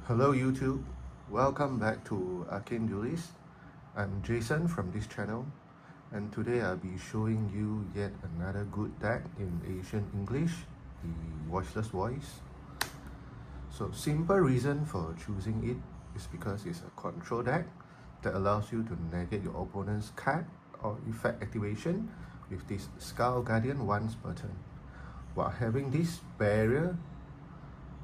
Hello YouTube, welcome back to Arcane Duelist. I'm Jason from this channel, and today I'll be showing you yet another good deck in Asian English, the Voiceless Voice. So simple reason for choosing it is because it's a control deck that allows you to negate your opponent's card or effect activation with this Skull Guardian once per turn, while having this barrier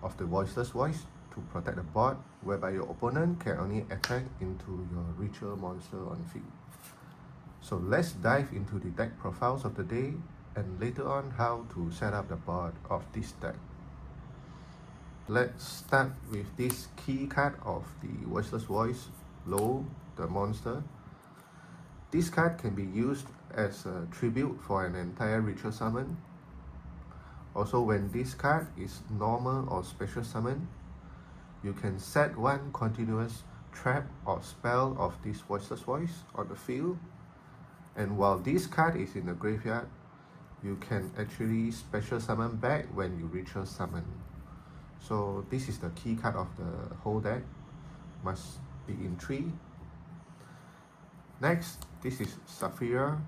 of the Voiceless Voice to protect the board, whereby your opponent can only attack into your ritual monster on field. So let's dive into the deck profiles of the day and later on how to set up the board of this deck. Let's start with this key card of the Voiceless Voice, Low, the monster. This card can be used as a tribute for an entire ritual summon. Also, when this card is normal or special summon, you can set one continuous trap or spell of this Voiceless Voice on the field, and while this card is in the graveyard, you can actually special summon back when you ritual summon. So this is the key card of the whole deck, must be in 3. Next, this is Sapphira,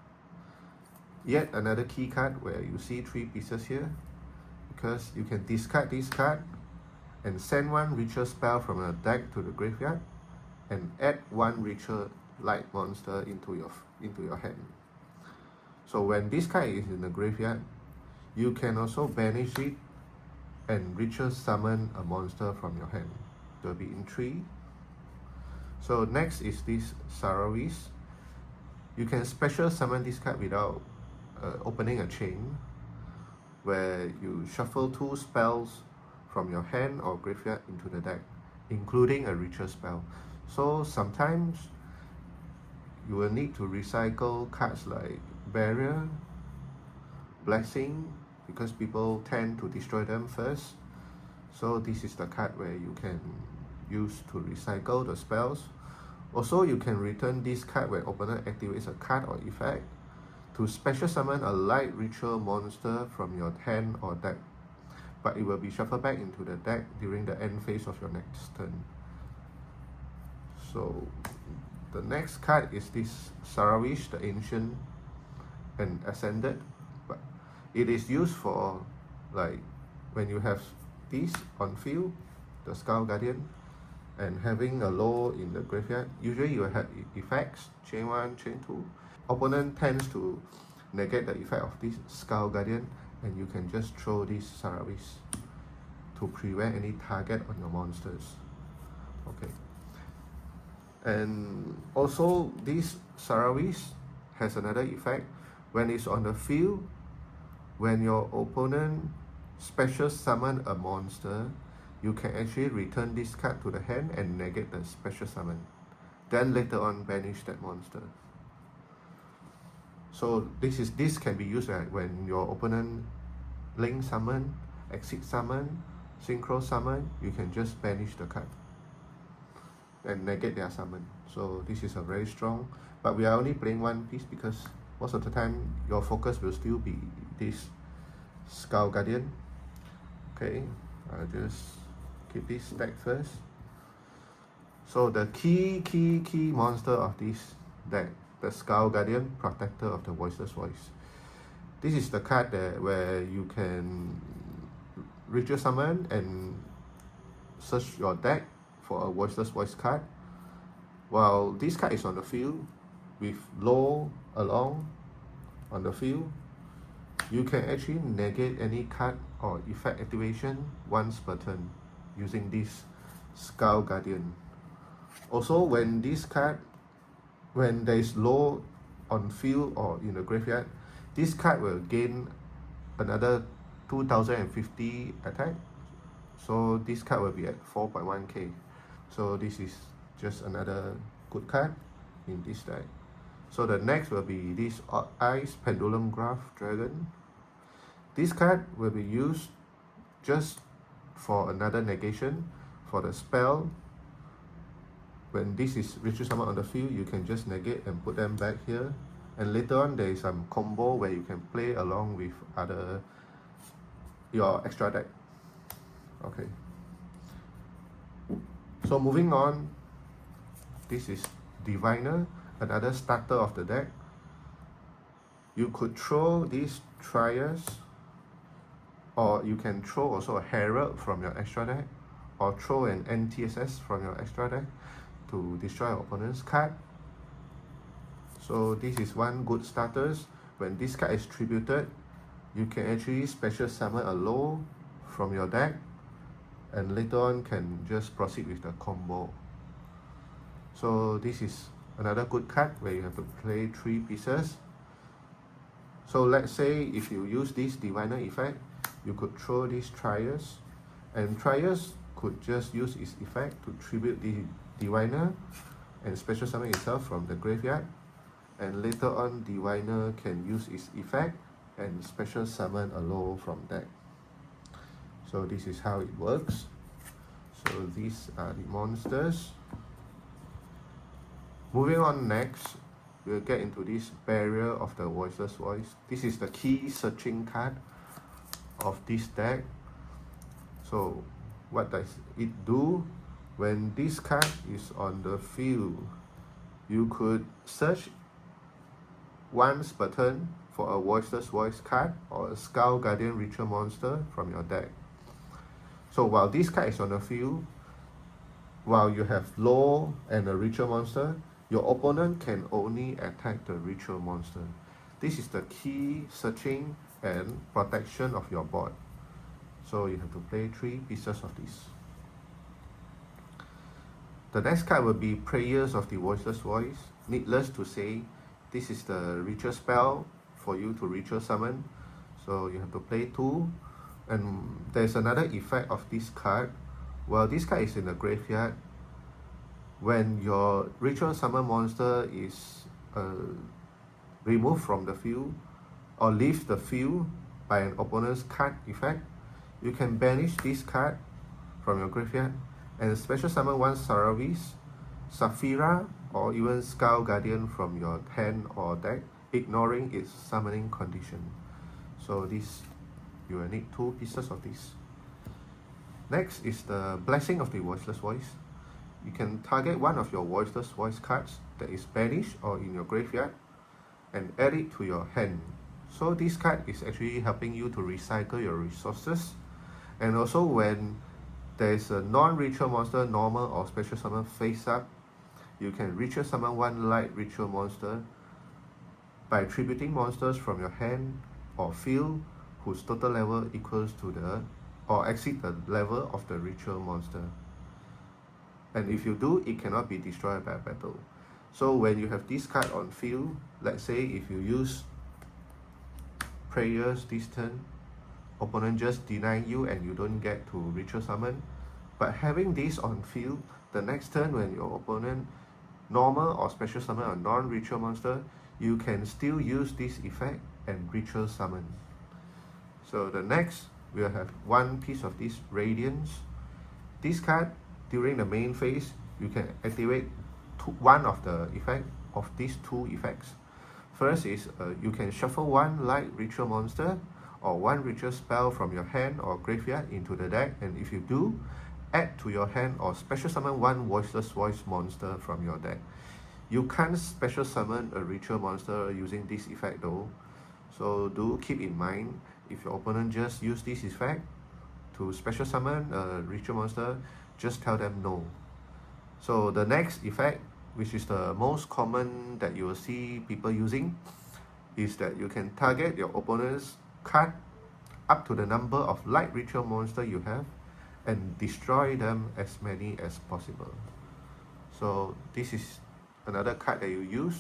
yet another key card where you see 3 pieces here, because you can discard this card and send one ritual spell from your deck to the graveyard and add one ritual light monster into your hand. So when this card is in the graveyard, you can also banish it and ritual summon a monster from your hand. It will be in 3. So next is this Saravis. You can special summon this card without opening a chain, where you shuffle 2 spells from your hand or graveyard into the deck, including a ritual spell. So sometimes you will need to recycle cards like Barrier, Blessing, because people tend to destroy them first. So this is the card where you can use to recycle the spells. Also, you can return this card when opponent activates a card or effect to special summon a light ritual monster from your hand or deck, but it will be shuffled back into the deck during the end phase of your next turn. So the next card is this Saravish, the Ancient and Ascended, but it is used for like when you have this on field, the Skull Guardian, and having a low in the graveyard. Usually you have effects, chain 1, chain 2. Opponent tends to negate the effect of this Skull Guardian, and you can just throw this Saravis to prevent any target on your monsters. Okay. And also this Saravis has another effect. When it's on the field, when your opponent special summon a monster, you can actually return this card to the hand and negate the special summon. Then later on banish that monster. So this can be used when your opponent link summon, exit summon, synchro summon, you can just banish the card and negate their summon. So this is a very strong, but we are only playing one piece because most of the time your focus will still be this Skull Guardian. Okay, I'll just keep this stack first. So the key monster of this deck, the Skull Guardian, Protector of the Voiceless Voice. This is the card where you can ritual summon and search your deck for a Voiceless Voice card. While this card is on the field with low along on the field, you can actually negate any card or effect activation once per turn using this Skull Guardian. Also, when this card, when there is low on field or in the graveyard, this card will gain another 2050 attack. So this card will be at 4.1k. So this is just another good card in this deck. So the next will be this Ice Pendulum Graph Dragon. This card will be used just for another negation for the spell. When this is ritual summon on the field, you can just negate and put them back here. And later on there is some combo where you can play along with your extra deck. Okay. So moving on, this is Diviner, another starter of the deck. You could throw these Triers, or you can throw also a Herald from your extra deck, or throw an NTSS from your extra deck to destroy your opponent's card. So this is one good starters. When this card is tributed, you can actually special summon a low from your deck, and later on can just proceed with the combo. So this is another good card where you have to play 3 pieces. So let's say if you use this Diviner effect, you could throw these Triers, and Triers could just use its effect to tribute the Diviner and special summon itself from the graveyard, and later on Diviner can use its effect and special summon a low from deck. So this is how it works. So these are the monsters. Moving on next, we'll get into this Barrier of the Voiceless Voice. This is the key searching card of this deck. So what does it do? When this card is on the field, you could search once per turn for a Voiceless Voice card or a Skull Guardian Ritual monster from your deck. So while this card is on the field, while you have low and a Ritual monster, your opponent can only attack the Ritual monster. This is the key searching and protection of your board. So you have to play 3 pieces of this. The next card will be Prayers of the Voiceless Voice. Needless to say, this is the ritual spell for you to ritual summon. So you have to play 2. And there's another effect of this card. While this card is in the graveyard, when your ritual summon monster is removed from the field or leaves the field by an opponent's card effect, you can banish this card from your graveyard and special summon one Saravis, Saphira, or even Skull Guardian from your hand or deck, ignoring its summoning condition. So this, you will need 2 pieces of this. Next is the Blessing of the Voiceless Voice. You can target one of your Voiceless Voice cards that is banished or in your graveyard and add it to your hand. So this card is actually helping you to recycle your resources. And also when there is a non-ritual monster, normal or special summon face up, you can ritual summon one light ritual monster by tributing monsters from your hand or field whose total level equals to the or exceed the level of the ritual monster. And if you do, it cannot be destroyed by battle. So when you have this card on field, let's say if you use Prayers this turn, opponent just deny you and you don't get to ritual summon. But having this on field, the next turn when your opponent normal or special summon a non-ritual monster, you can still use this effect and ritual summon. So the next, we'll have one piece of this Radiance. This card, during the main phase, you can activate one of the effect of these 2 effects. First is you can shuffle one light ritual monster or one ritual spell from your hand or graveyard into the deck, and if you do, add to your hand or special summon one Voiceless Voice monster from your deck. You can't special summon a ritual monster using this effect though, so do keep in mind, if your opponent just use this effect to special summon a ritual monster, just tell them no. So the next effect, which is the most common that you will see people using, is that you can target your opponent's card up to the number of light ritual monster you have and destroy them as many as possible. So this is another card that you use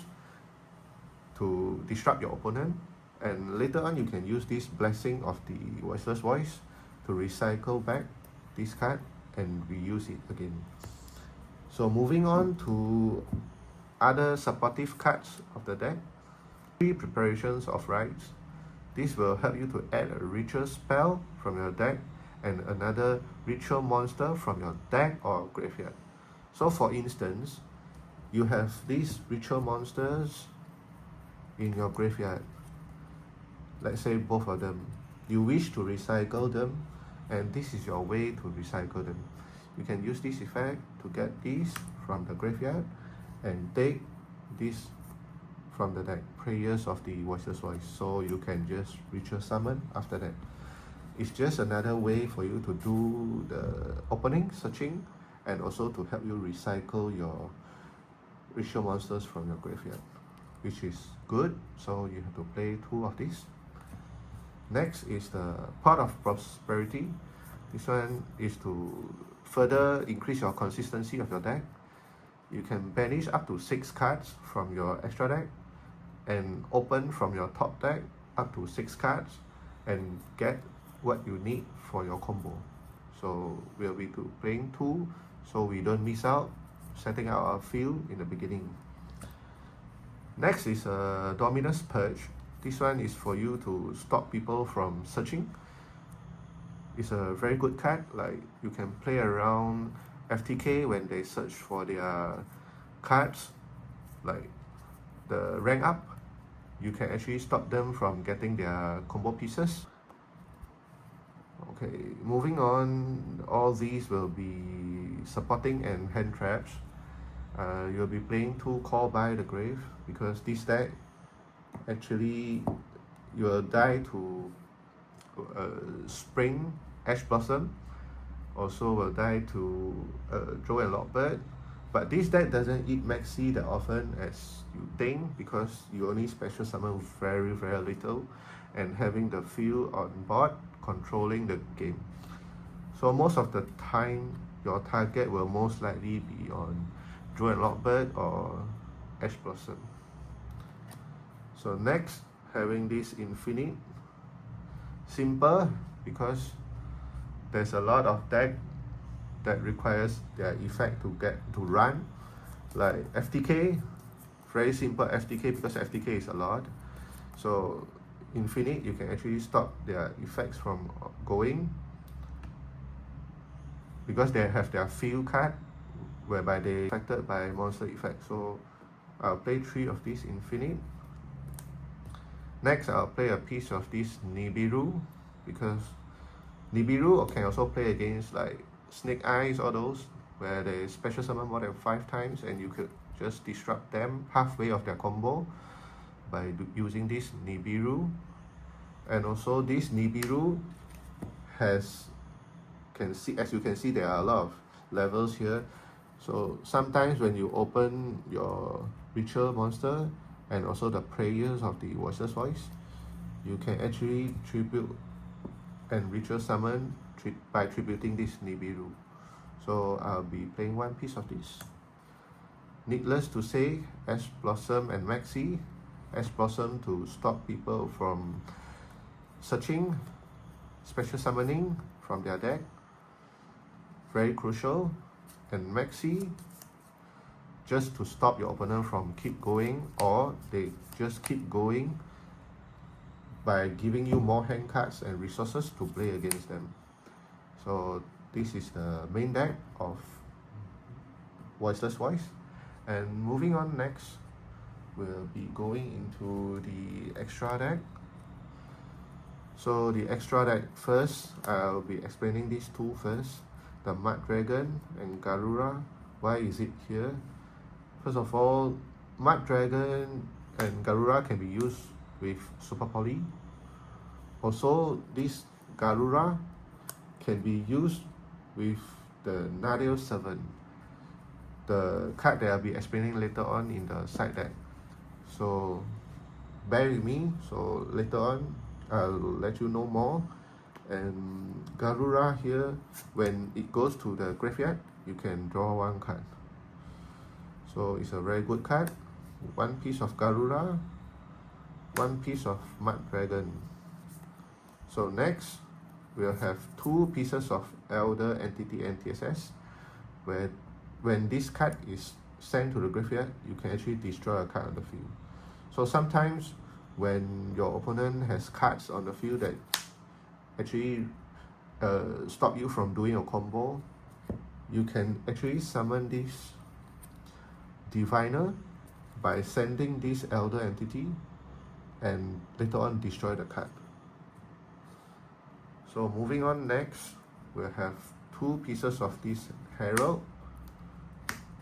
to disrupt your opponent, and later on you can use this Blessing of the Voiceless Voice to recycle back this card and reuse it again. So moving on to other supportive cards of the deck. 3 Preparations of Rites. This will help you to add a ritual spell from your deck and another ritual monster from your deck or graveyard. So for instance, you have these ritual monsters in your graveyard. Let's say both of them. You wish to recycle them, and this is your way to recycle them. you can use this effect to get this from the graveyard and take this from the deck, Prayers of the Voiceless Voice. So you can just ritual summon after that. It's just another way for you to do the opening, searching, and also to help you recycle your ritual monsters from your graveyard, which is good. So you have to play 2 of these. Next is the Pot of Prosperity. This one is to further increase your consistency of your deck. You can banish up to 6 cards from your extra deck and open from your top deck up to 6 cards and get what you need for your combo. So we'll be playing 2 so we don't miss out setting out our field in the beginning. Next is a Dominus Purge. This one is for you to stop people from searching. It's a very good card. Like, you can play around FTK when they search for their cards, like the rank up. You can actually stop them from getting their combo pieces. Okay, moving on, all these will be supporting and hand traps. You'll be playing 2 Call by the Grave, because this deck actually you will die to Spring Ash Blossom, also will die to Joe and Lockbird. But this deck doesn't eat Maxi that often as you think, because you only special summon very little and having the field on board controlling the game. So most of the time your target will most likely be on Joe and Lockbird or Ash Blossom. So next, having this Infinite. Simple, because there's a lot of deck that requires their effect to get to run, like FTK. Very simple FTK, because FTK is a lot. So Infinite, you can actually stop their effects from going, because they have their field card whereby they affected by monster effect. So I'll play 3 of these Infinite. Next, I'll play a piece of this Nibiru, because Nibiru can also play against like Snake Eyes or those where they special summon more than 5 times, and you could just disrupt them halfway of their combo by using this Nibiru. And also this Nibiru as you can see, there are a lot of levels here. So sometimes when you open your ritual monster and also the Prayers of the Voiceless Voice, you can actually tribute and ritual summon by tributing this Nibiru. So I'll be playing 1 piece of this. Needless to say, Ash Blossom and Maxi. Ash Blossom to stop people from searching, special summoning from their deck, very crucial. And Maxi just to stop your opponent from keep going, or they just keep going by giving you more hand cards and resources to play against them. So this is the main deck of Voiceless Voice. And moving on, next we'll be going into the extra deck. So the extra deck, first I'll be explaining these 2 first, the Mud Dragon and Garura. Why is it here? First of all, Mud Dragon and Garura can be used with Super Poly. Also, this Garura can be used with the Nadir 7, the card that I'll be explaining later on in the side deck. So bear with me, so later on I'll let you know more. And Garura here, when it goes to the graveyard, you can draw 1 card. So it's a very good card. 1 piece of Garura, 1 piece of Mud Dragon. So next, we'll have 2 pieces of Elder Entity NTSS, where when this card is sent to the graveyard, you can actually destroy a card on the field. So sometimes when your opponent has cards on the field that actually stop you from doing a combo, you can actually summon this Diviner by sending this Elder Entity and later on destroy the card. So moving on, next we'll have 2 pieces of this herald.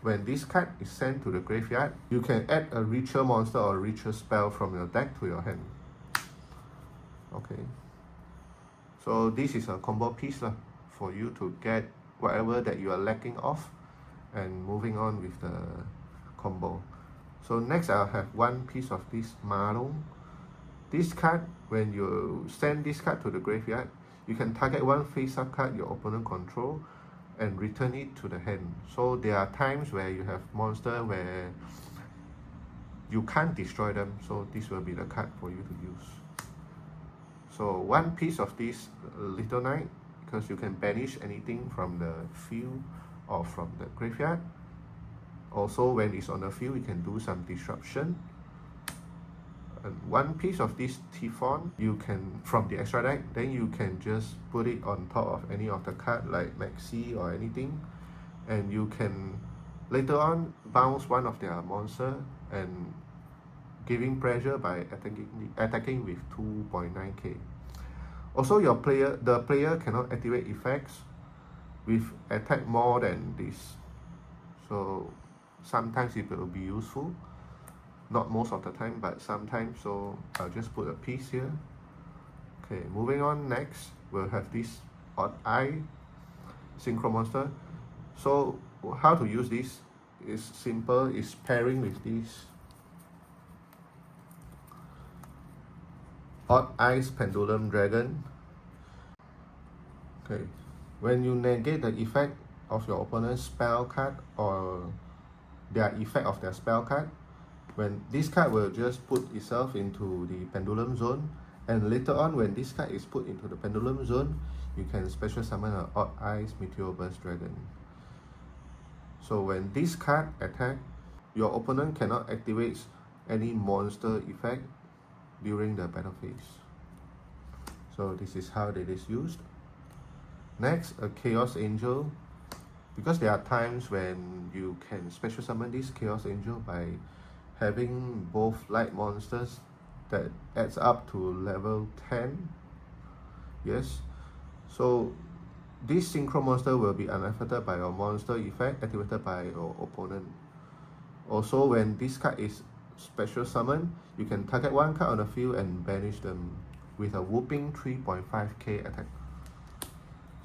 When this card is sent to the graveyard, you can add a ritual monster or ritual spell from your deck to your hand. Okay. So this is a combo piece for you to get whatever that you are lacking of and moving on with the combo. So next I'll have one piece of this Marong. This card, when you send this card to the graveyard, you can target one face-up card your opponent control and return it to the hand. So there are times where you have monster where you can't destroy them, so this will be the card for you to use. So one piece of this Little Knight, because you can banish anything from the field or from the graveyard. Also, when it's on the field, you can do some disruption. And one piece of this Typhon, you can, from the extra deck, then you can just put it on top of any of the card like Maxi or anything, and you can later on bounce one of their monster and giving pressure by attacking with 2.9k. Also, the player cannot activate effects with attack more than this. So sometimes it will be useful. Not most of the time, but sometimes, so I'll just put a piece here. Okay, moving on, next we'll have this Odd Eye Synchro Monster. So how to use this is simple, it's pairing with this Odd Eyes Pendulum Dragon. Okay, when you negate the effect of your opponent's spell card or their effect of their spell card, when this card will just put itself into the pendulum zone, and later on when this card is put into the pendulum zone, you can special summon an Odd Eyes Meteor Burst Dragon. So when this card attack, your opponent cannot activate any monster effect during the battle phase. So this is how it is used. Next, a Chaos Angel. Because there are times when you can special summon this Chaos Angel by having both light monsters that adds up to level 10. Yes, so this synchro monster will be unaffected by your monster effect activated by your opponent. Also, when this card is special summoned, you can target one card on the field and banish them with a whooping 3.5k attack.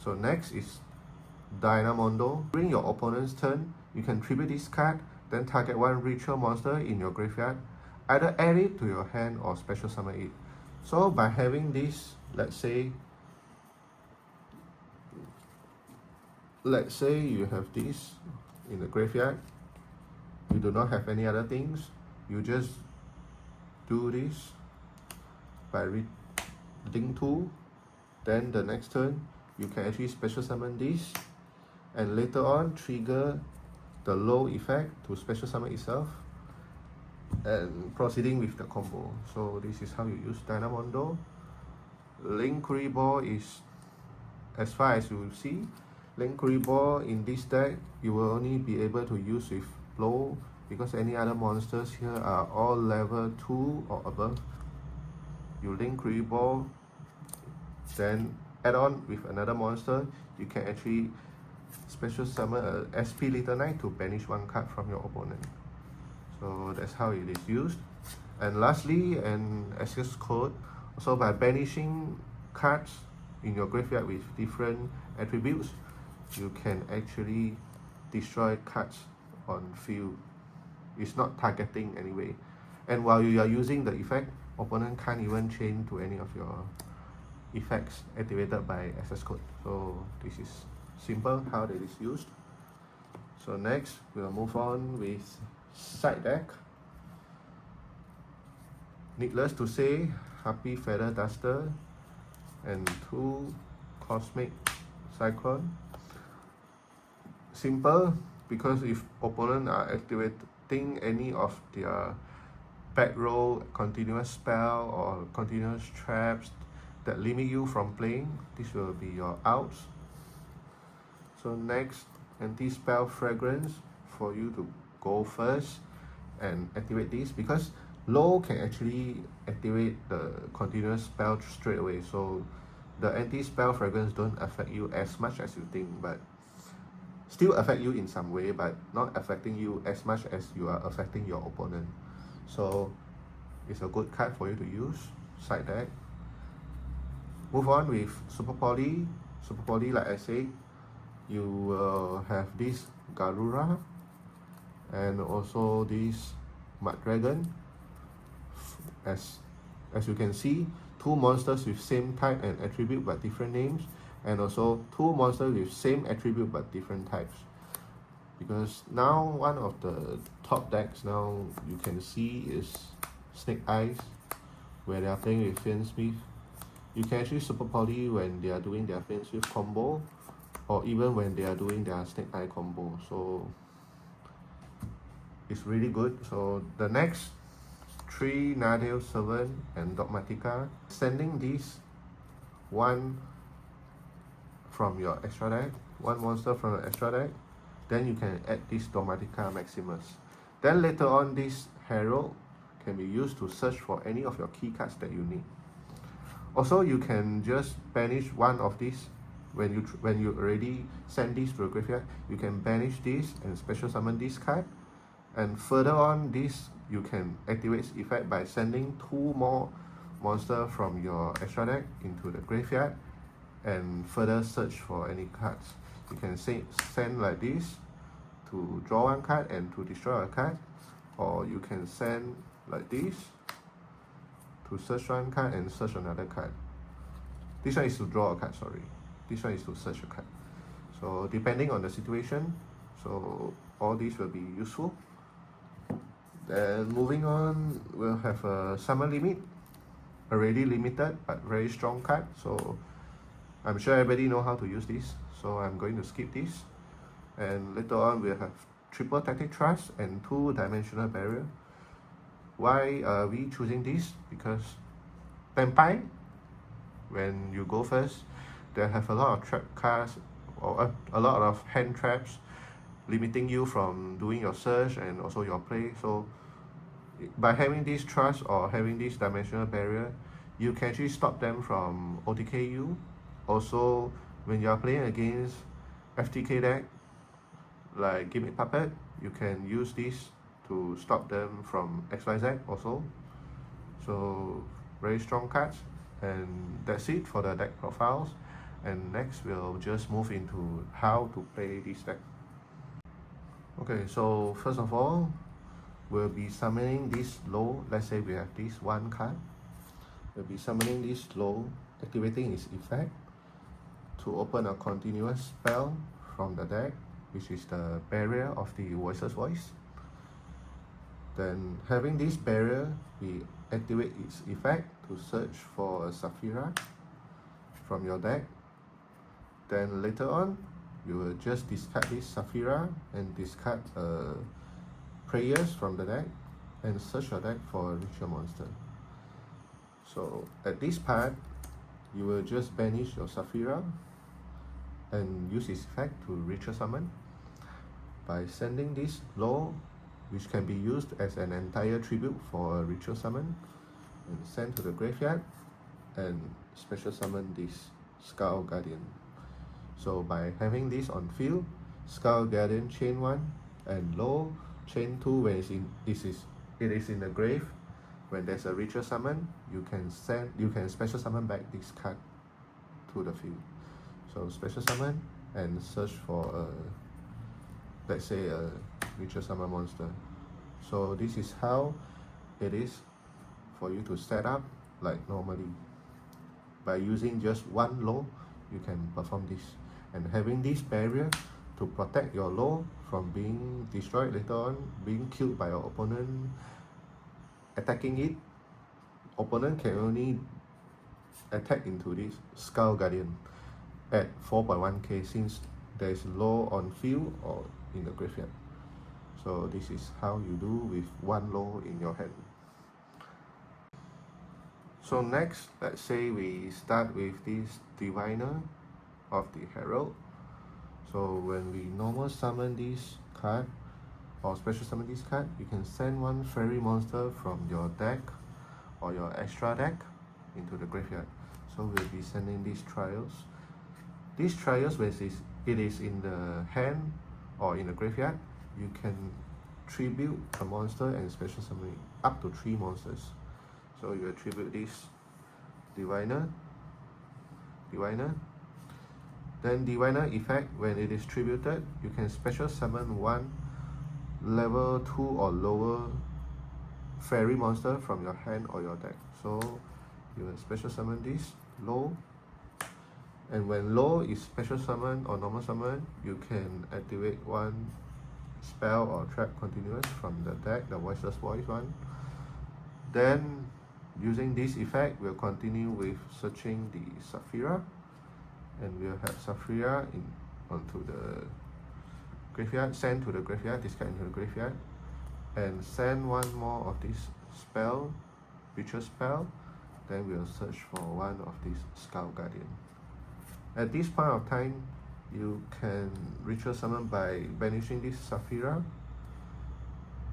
So next is Dynamondo. During your opponent's turn, you can tribute this card, then target one ritual monster in your graveyard, either add it to your hand or special summon it. So by having this, let's say you have this in the graveyard, you do not have any other things, you just do this by reading 2, then the next turn you can actually special summon this and later on trigger the low effect to special summon itself and proceeding with the combo. So this is how you use Dynamondo. Linkuri Ball is, as far as you see, Linkuri Ball in this deck you will only be able to use with low, because any other monsters here are all level 2 or above. You Linkuri Ball, then add on with another monster, you can actually special summon a SP Little Knight to banish one card from your opponent. So that's how it is used. And lastly, an access code. So by banishing cards in your graveyard with different attributes, you can actually destroy cards on field. It's not targeting anyway. And while you are using the effect, opponent can't even chain to any of your effects activated by access code. So this is simple how it is used. So next we'll move on with side deck. Needless to say, Happy Feather Duster and 2 Cosmic Cyclone. Simple, because if opponent are activating any of their back row continuous spell or continuous traps that limit you from playing, this will be your outs. So next, Anti-Spell Fragrance for you to go first and activate this, because low can actually activate the continuous spell straight away. So the anti-spell fragrance don't affect you as much as you think, but still affect you in some way, but not affecting you as much as you are affecting your opponent. So it's a good card for you to use, side deck. Move on with Super Poly. Super Poly, like I said, you will have this Garura and also this Mud Dragon. As you can see, two monsters with same type and attribute but different names, and also two monsters with same attribute but different types. Because now one of the top decks now you can see is Snake Eyes, where they are playing with Fiendsmith. You can actually Super Poly when they are doing their Fiendsmith combo, or even when they are doing their Snake Eye combo. So it's really good. So the next 3 Nadale Servant and Dogmatica, sending this one from your extra deck, one monster from your extra deck, then you can add this Dogmatica Maximus. Then later on, this Herald can be used to search for any of your key cards that you need. Also, you can just banish one of these when you already send this to the graveyard. You can banish this and special summon this card, and further on this you can activate its effect by sending 2 more monsters from your extra deck into the graveyard and further search for any cards. You can send like this to draw 1 card and to destroy a card, or you can send like this to search 1 card and search another card. This one is to draw a card, sorry. This one is to search a card. So depending on the situation, so all these will be useful. Then moving on, we'll have a summon limit, already limited but very strong card. So I'm sure everybody know how to use this, so I'm going to skip this. And later on we'll have triple tactic thrust and 2 dimensional barrier. Why are we choosing this? Because Tempai, when you go first, they have a lot of trap cards or a lot of hand traps limiting you from doing your search and also your play. So by having this trust or having this dimensional barrier, you can actually stop them from OTK you. Also, when you are playing against FTK deck like Gimmick Puppet, you can use this to stop them from XYZ also. So very strong cards. And that's it for the deck profiles. And next we'll just move into how to play this deck. Okay, so first of all, we'll be summoning this low. Let's say we have this 1 card. We'll be summoning this low, activating its effect to open a continuous spell from the deck, which is the barrier of the Voiceless Voice. Then having this barrier, we activate its effect to search for a Saphira from your deck. Then later on, you will just discard this Saphira and discard prayers from the deck and search your deck for a ritual monster. So at this part, you will just banish your Saphira and use its effect to ritual summon by sending this low, which can be used as an entire tribute for a ritual summon, and send to the graveyard and special summon this Skull Guardian. So by having this on field, Skull Guardian chain 1 and low chain 2 when it is in the grave. When there's a ritual summon, you can special summon back this card to the field. So special summon and search for let's say a ritual summon monster. So this is how it is for you to set up like normally. By using just 1 low, you can perform this, and having this barrier to protect your low from being destroyed later on, being killed by your opponent, attacking it. Opponent can only attack into this Skull Guardian at 4.1k since there is low on field or in the graveyard. So this is how you do with 1 low in your hand. So next, let's say we start with this Diviner of the Herald. So when we normal summon this card or special summon this card, you can send 1 fairy monster from your deck or your extra deck into the graveyard. So we'll be sending these trials. These trials, when it is in the hand or in the graveyard, you can tribute a monster and special summon up to 3 monsters. So you attribute this Diviner. Then Diviner effect, when it is tributed, you can special summon 1 level 2 or lower fairy monster from your hand or your deck. So you will special summon this low, and when low is special summon or normal summon, you can activate 1 spell or trap continuous from the deck, the Voiceless Voice one. Then using this effect, we'll continue with searching the Saphira, and we'll have Saphira onto the graveyard, send to the graveyard, discard into the graveyard, and send 1 more of this spell, ritual spell. Then we'll search for 1 of these Skull Guardian. At this point of time, you can ritual summon by banishing this Saphira,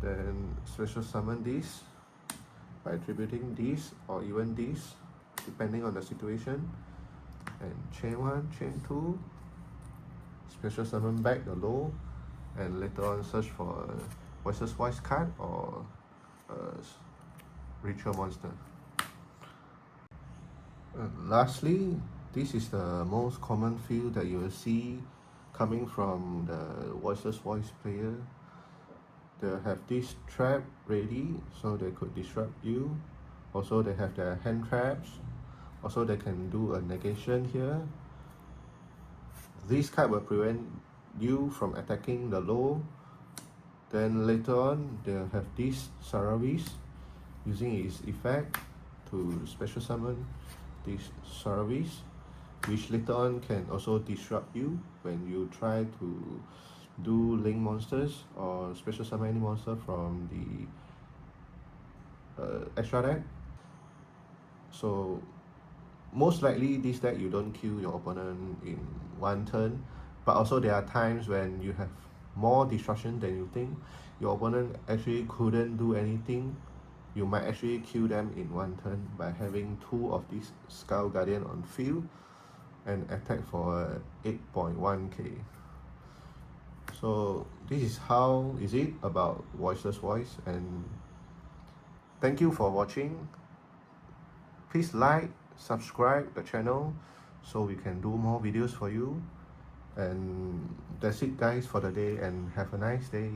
then special summon this by attributing this or even this, depending on the situation, and chain 1, chain 2, special summon back the low, and later on search for a Voiceless Voice card or a ritual monster. Lastly, this is the most common field that you will see coming from the Voiceless Voice player. They'll have this trap ready, so they could disrupt you. Also, they have their hand traps. Also, they can do a negation here. This card will prevent you from attacking the low. Then later on, they'll have this Saravis, using its effect to special summon this Saravis, which later on can also disrupt you when you try to do link monsters or special summon any monster from the extra deck. So most likely this deck you don't kill your opponent in 1 turn, but also there are times when you have more disruption than you think. Your opponent actually couldn't do anything. You might actually kill them in 1 turn by having 2 of these Skull Guardian on field and attack for 8.1k. So this is how is it about Voiceless Voice, and thank you for watching. Please like, subscribe the channel so we can do more videos for you. And that's it guys for the day, and have a nice day.